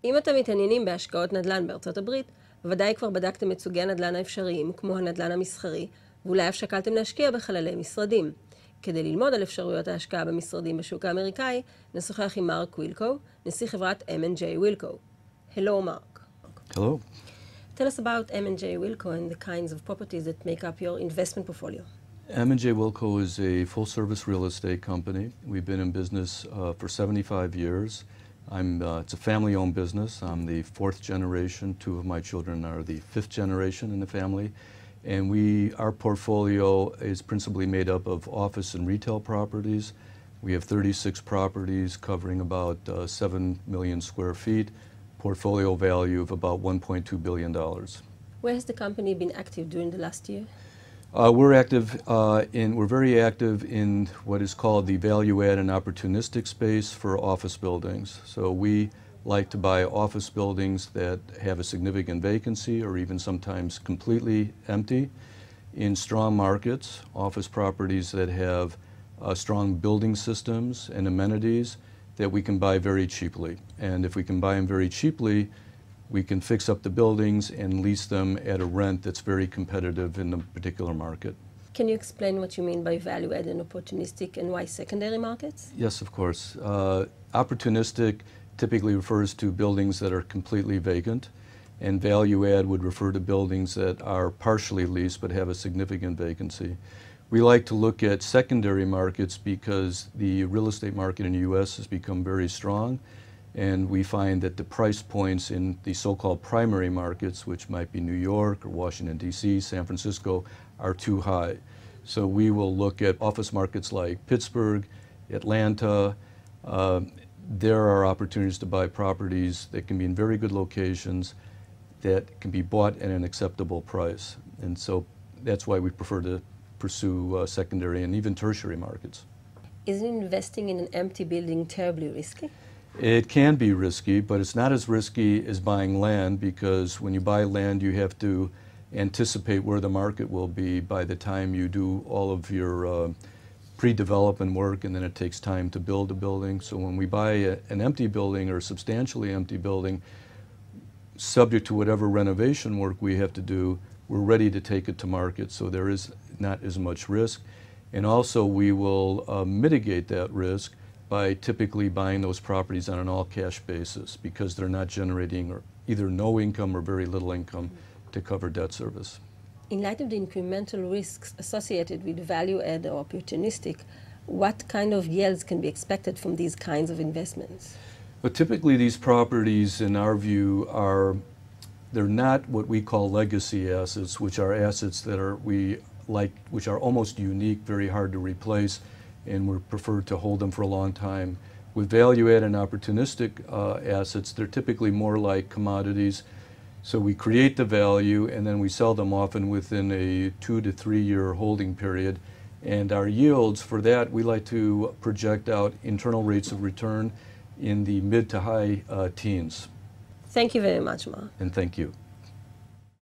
אם אתם מתעניינים בהשקעות נדל"ן בארצות הברית, ודאי כבר בדקתם את סוגי הנדל"ן האפשריים, כמו הנדל"ן המסחרי, ואולי אף שקלתם להשקיע בחללי משרדים. כדי ללמוד על אפשרויות ההשקעה במשרדים בשוק האמריקאי, נשוחח עם מארק ווילקו, נשיא חברת M&J Wilkow. Hello, Mark. Hello. Tell us about M&J Wilkow and the kinds of properties that make up your investment portfolio. M&J Wilkow is a full-service real estate company. We've been in business for 75 years. It's a family-owned business. I'm the fourth generation. Two of my children are the fifth generation in the family. And our portfolio is principally made up of office and retail properties. We have 36 properties covering about 7 million square feet, portfolio value of about $1.2 billion. Where has the company been active during the last year? We're very active in what is called the value-add and opportunistic space for office buildings. So we like to buy office buildings that have a significant vacancy or even sometimes completely empty in strong markets, office properties that have strong building systems and amenities that we can buy very cheaply. And if we can buy them very cheaply, we can fix up the buildings and lease them at a rent that's very competitive in the particular market. Can you explain what you mean by value-add and opportunistic and why secondary markets? Yes, of course. Opportunistic typically refers to buildings that are completely vacant, and value-add would refer to buildings that are partially leased but have a significant vacancy. We like to look at secondary markets because the real estate market in the U.S. has become very strong, and we find that the price points in the so-called primary markets, which might be New York or Washington, D.C., San Francisco, are too high. So we will look at office markets like Pittsburgh, Atlanta. There are opportunities to buy properties that can be in very good locations that can be bought at an acceptable price. And so that's why we prefer to pursue secondary and even tertiary markets. Isn't investing in an empty building terribly risky? It can be risky, but it's not as risky as buying land, because when you buy land, you have to anticipate where the market will be by the time you do all of your pre-development work, and then it takes time to build a building. So when we buy an empty building or a substantially empty building, subject to whatever renovation work we have to do, we're ready to take it to market, so there is not as much risk. And also we will mitigate that risk by typically buying those properties on an all-cash basis, because they're not generating either no income or very little income to cover debt service. In light of the incremental risks associated with value-add or opportunistic, what kind of yields can be expected from these kinds of investments? But typically these properties, in our view, they're not what we call legacy assets, which are assets that which are almost unique, very hard to replace, and we prefer to hold them for a long time. With value-add and opportunistic assets, they're typically more like commodities. So we create the value and then we sell them often within a 2 to 3 year holding period. And our yields for that, we like to project out internal rates of return in the mid to high teens. Thank you very much, Mark. And thank you.